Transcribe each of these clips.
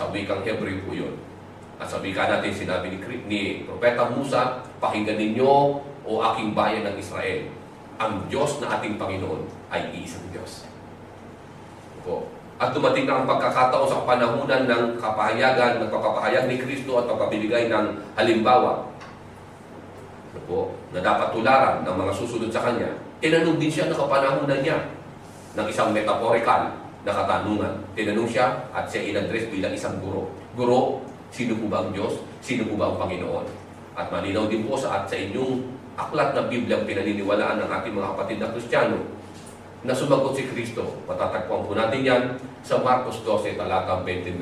Sa wikang Hebreo po yun. At sa wika natin, sinabi ni Propeta Musa, pakinggan ninyo, o aking bayan ng Israel, ang Diyos na ating Panginoon ay iisang Diyos. Opo. At dumating na ang pagkakataon sa panahunan ng kapahayagan, nagpapahayag ni Kristo at pagpapibigay ng halimbawa, opo, na dapat tularan ng mga susunod sa Kanya. Tinanong din siya na kapanahunan niya ng isang metaphorical na katanungan. Tinanong siya at siya in-address bilang isang guro. Guro, sino po ba ang Diyos? Sino po ba ang Panginoon? At malinaw din po sa inyong aklat na Biblia pinaniniwalaan ng ating mga kapatid na Kristiyano na sumagot si Kristo. Matatagpuan po natin yan sa Marcos 12, talatang 29.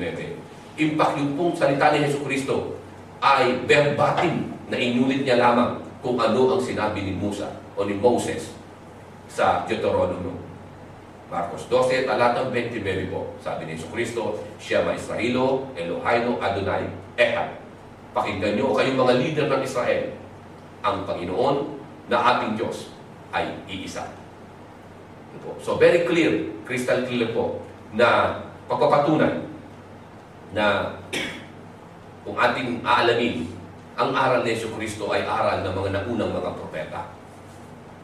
Impact yung pong salita ni Jesu Kristo ay verbatim na inulit niya lamang kung ano ang sinabi ni Musa o ni Moses sa Deuteronomy. Marcos 12, talatang 29 po. Sabi ni Jesu Kristo, Shema Israelo, Eloheinu Adonai Echad. Pakinggan niyo kayong mga leader ng Israel. Ang Panginoon na ating Diyos ay iisa. So very clear, crystal clear po, na pagpapatunay na kung ating aalamin, ang aral ni Jesu Kristo ay aral ng mga naunang mga propeta.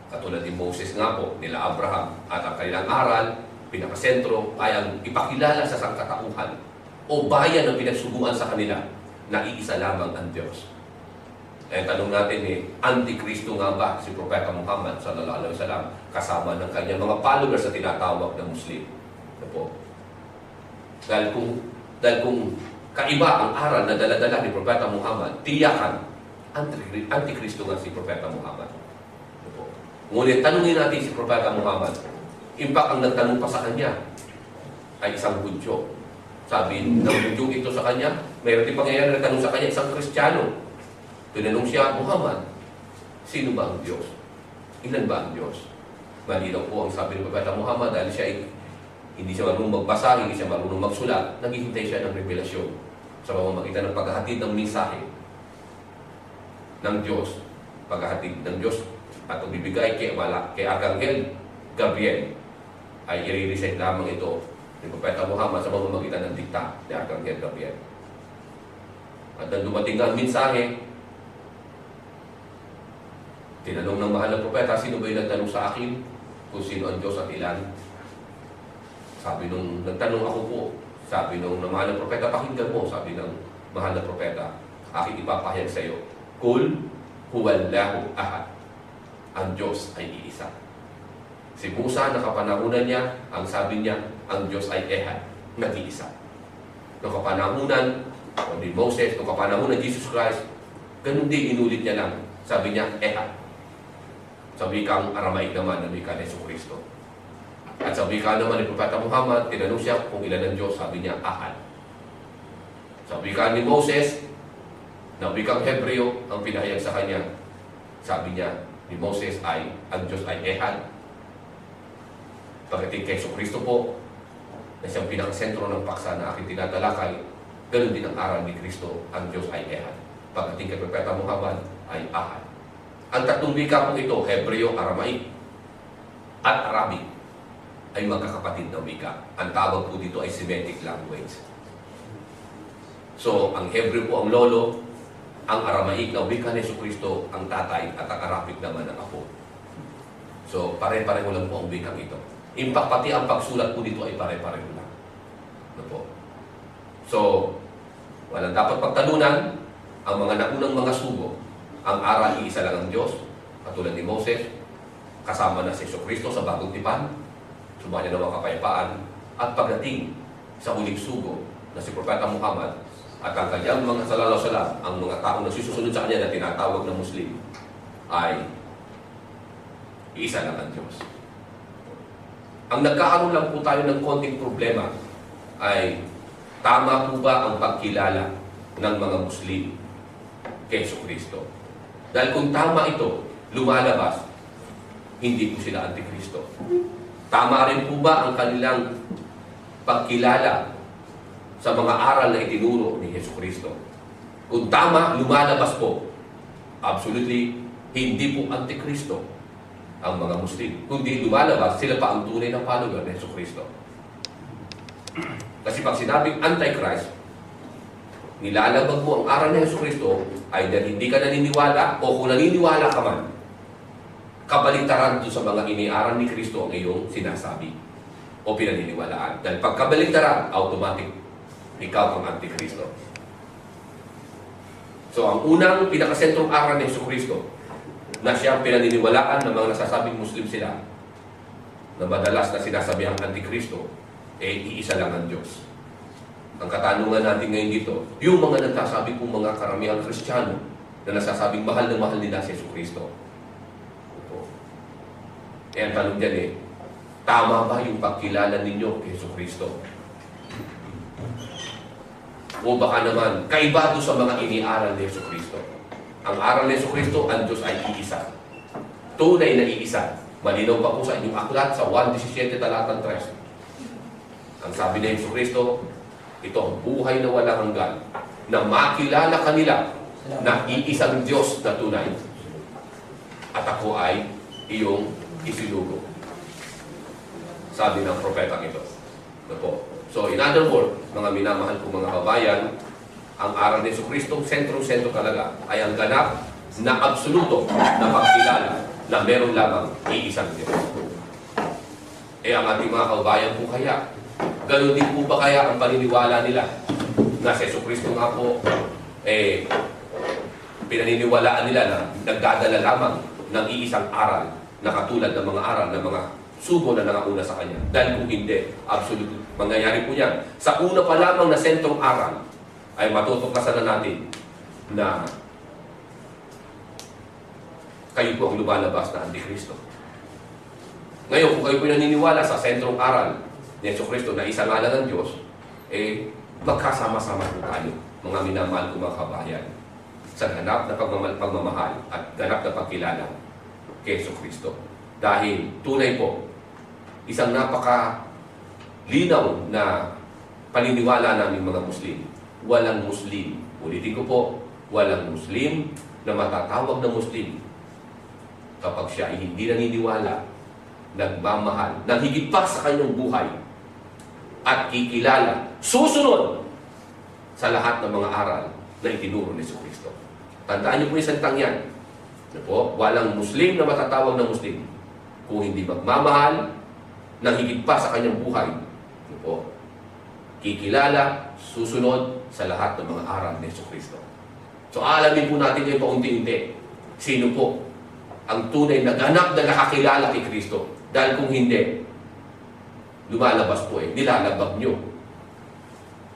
Katulad ni Moses nga po, nila Abraham, at ang kanilang aral, pinakasentro, ay ang ipakilala sa sangkatauhan o bayan na pinagsubuan sa kanila na iisa lamang ang Diyos. Eh, tanong natin Antikristo nga ba si Propeta Muhammad sallallahu alaihi wasallam kasama ng kanyang mga followers sa tinatawag na Muslim? Ano po? Dahil kung kaiba ang aral na dala-dala ni Propeta Muhammad, tiyakan Antikristo nga si Propeta Muhammad. Ano po? Ngunit tanungin natin si Propeta Muhammad, impact ang nagtanong pa sa kanya ay isang Hudyo. Sabi ng Hudyo ito sa kanya, mayroon din pangyayari na nagtanong sa kanya isang Kristiyano. Tinanong siya, Muhammad, sino ba ang Diyos? Ilan ba ang Diyos? Malinaw po ang sabi ng Propeta Muhammad dahil siya hindi siya marunong magbasa, hindi siya marunong magsulat, naghihintay siya ng revelasyon sa pamamagitan ng paghahatid ng mensahe ng Diyos. Paghahatid ng Diyos at ibibigay kay Arkanghel Gabriel ay i-recite lamang ito ni Propeta Muhammad sa pamamagitan ng dikta ni Arkanghel Gabriel. At nang dumating ang mensahe, tinanong ng mahal na propeta, sino ba yung nagtanong sa akin kung sino ang Diyos at ilan? Sabi nung nagtanong ako po, sabi nung mahal na propeta, pakinggan mo, sabi ng mahal na propeta, aking ipapahayag sa iyo, Kul huwallahu ahad. Ang Diyos ay iisa. Si Musa, nakapanahunan niya, ang sabi niya, ang Diyos ay ehad, nag-iisa. Nung kapanahunan, o ni Moses, nung kapanahunan Jesus Christ, ganun din inulit niya lang. Sabi niya, ehad. Sa wikang Aramaik naman ng wika ni Jesu Kristo. At sa wika naman ni Propeta Muhammad, tinanong siya kung ilan ang Diyos, sabi niya, ahad. Sa wika ni Moses, na wikang Hebreo, ang pinahayag sa kanya, sabi niya, ni Moses ay, ang Diyos ay ehad. Pagdating kay Jesu Kristo po, na siyang pinakasentro ng paksa na aking tinatalakay, ganun din ang aral ni Kristo, ang Diyos ay ehad. Pagdating kay Propeta Muhammad, ay ahad. Ang tatlong wika po ito, Hebreo, Aramaik, at Arabic, ay magkakapatid na wika. Ang tawag po dito ay Semitic language. So, ang Hebreo po ang lolo, ang Aramaik na wika ni Jesu Kristo ang tatay, at ang Arabic naman ang apo. So, pare-pareho lang po ang wikang ito. Impact pati ang pagsulat po dito ay pare-pareho lang. Ano po? So, walang dapat pagtalunan ang mga naunang mga sugo. Ang aral, iisa lang ang Diyos, katulad ni Moses, kasama na si Jesu Kristo sa bagong tipan, sumanya ng mga kapayapaan, at pagdating sa huling sugo na si Propeta Muhammad at ang kanyang mga salalaw-salam, ang mga taong nasusunod sa kanya na tinatawag na Muslim, ay iisa lang ang Diyos. Ang nagkakaroon lang po tayo ng konting problema ay tama po ba ang pagkilala ng mga Muslim kay Jesu Kristo? Dahil kung tama ito, lumalabas, hindi po sila Antikristo. Tama rin po ba ang kanilang pagkilala sa mga aral na itinuro ni Jesu Kristo? Kung tama, lumalabas po, absolutely, hindi po Antikristo ang mga Muslim. Kundi lumalabas, sila pa ang tunay na follower ni Jesu Kristo. Kasi pag sinabing Antichrist, nilalabag mo ang aral ni Jesucristo, ay dahil hindi ka naniniwala o kung naniniwala ka man, kabaligtaran doon sa mga iniaral ni Kristo ang iyong sinasabi o pinaniniwalaan. Dahil pag kabaligtaran, automatic, ikaw ang Antikristo. So, ang unang pinakasentrong aral ni Jesucristo na siyang pinaniniwalaan ng mga nasasabing Muslim sila, na madalas na sinasabi ang Antikristo, iisa lang ang Diyos. Ang katanungan natin ngayon dito, yung mga nagsasabi kong mga karamihang Kristiyano na nasasabing mahal na mahal nila si Jesucristo. Ang tanong dyan tama ba yung pagkilala ninyo kay Jesucristo? O baka naman, kaiba doon sa mga iniaral ni Jesucristo. Ang aral ni Jesucristo, ang Diyos ay iisa. Tunay na iisa. Malinaw pa po sa inyong aklat sa 1:17 talatang 3. Ang sabi ni Jesucristo, ito ang buhay na walang hanggan, na makilala kanila na iisang Diyos na tunay. At ako ay iyong isinugo. Sabi ng propetang ito. So, in other words, mga minamahal kong mga kabayan, ang aral ni Jesucristo, sentro-sentro talaga, ay ang ganap na absoluto na pagkilala na meron lamang iisang Diyos. Ang ating mga kabayan po kaya, ganun din po ba kaya ang paniniwala nila na si Jesucristo nga po, pinaniniwalaan nila na nagdadala lamang ng iisang aral na katulad ng mga aral ng mga sugo na nangauna sa Kanya. Dahil kung hindi, absolute mangyayari po yan. Sa una pa lamang na sentrong aral, ay matutuklasan na natin na kayo po ang lumalabas na Antikristo. Ngayon, kung kayo po naniniwala sa sentrong aral ni Jesucristo na isa nga lang ng Diyos, magkasama-sama po tayo, mga minamahal ko mga kabayan, sa ganap na pagmamahal at ganap na pagkilala kay Jesucristo. Dahil tunay po, isang napaka-linaw na paniniwala namin mga Muslim. Walang Muslim. Ulitin ko po, walang Muslim na matatawag na Muslim kapag siya ay hindi naniniwala, nagmamahal, naghigit pa sa kanyang buhay at kikilala, susunod sa lahat ng mga aral na itinuro ni Jesucristo. Tandaan niyo po yung salitang yan. Walang Muslim na matatawag na Muslim kung hindi magmamahal, nahigit pa sa kanyang buhay, kikilala, susunod sa lahat ng mga aral ni Jesucristo. So, alamin po natin ngayon paunti-unti. Sino po ang tunay na ganap na nakakilala kay Kristo? Dahil kung hindi, lumalabas po nilalabag nyo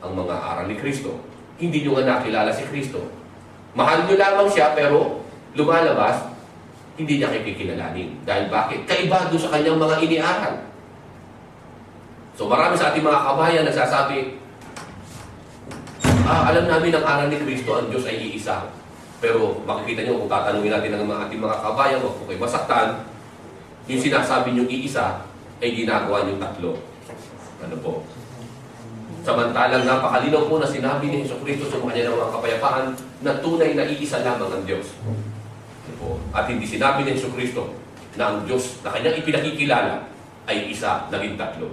ang mga aral ni Kristo. Hindi nyo nga nakilala si Kristo. Mahal nyo lamang siya, pero lumalabas, hindi niya kayo kikilalanin. Dahil bakit? Kaiba doon sa kanyang mga iniaral. So marami sa ating mga kabayan nagsasabi, alam namin ang aral ni Kristo, ang Diyos ay iisa. Pero makikita nyo, kung tatanungin natin ng ating mga kabayan, o kung kayo masaktan, yung sinasabi nyo iisa, ay ginagawa nyo tatlo. Ano po? Samantalang napakalinaw po na sinabi ni Jesucristo sa kanya ng mga kapayapaan na tunay na iisa lamang ang Diyos. At hindi sinabi ni Jesucristo na ang Diyos na kanyang ipinakikilala ay isa, naging tatlo.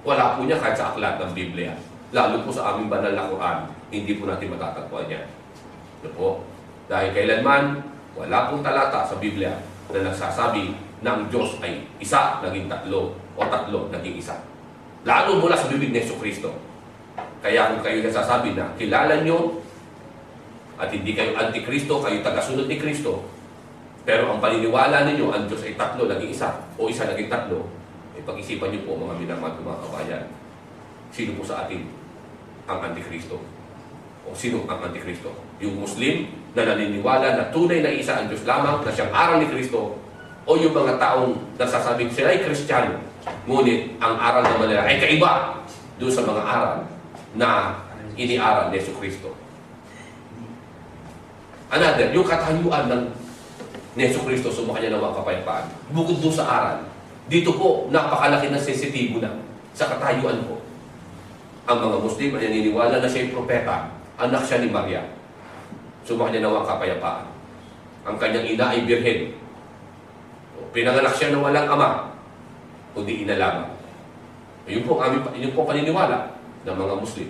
Wala po niya kahit sa aklat ng Biblia. Lalo po sa aming banal na Quran, hindi po natin matatagpuan yan. Dahil kailanman, wala pong talata sa Biblia na nagsasabi na ang Diyos ay isa, naging tatlo, o tatlo, naging isa. Lalo mula sa bibig ni Jesucristo. Kaya kung kayo nasasabi na kilala nyo at hindi kayo Antikristo, kayo tagasunod ni Kristo, pero ang paniniwala ninyo, ang Diyos ay tatlo, naging isa, o isa naging tatlo, pag-isipan nyo po mga minamahal mga kabayan, sino po sa atin ang Antikristo? O sino ang Antikristo? Yung Muslim na naniniwala na tunay na isa ang Diyos lamang, na siyang aral ni Kristo, o yung mga taong nasasabing sila ay Kristiyano, ngunit ang aral naman nila ay kaiba doon sa mga aral na iniaral ni Jesucristo. Another, yung katayuan ng ni Jesucristo sumakanya ng mga kapayapaan, bukod doon sa aral, dito po napakalaki na sensitibo na sa katayuan po. Ang mga Muslim ay naniniwala na siya ay propeta, anak siya ni Maria. Sumakanya ng mga kapayapaan. Ang kanyang ina ay birhen. Pinanganak siya ng walang ama, kundi ina lamang. Yun po paniniwala ng mga Muslim.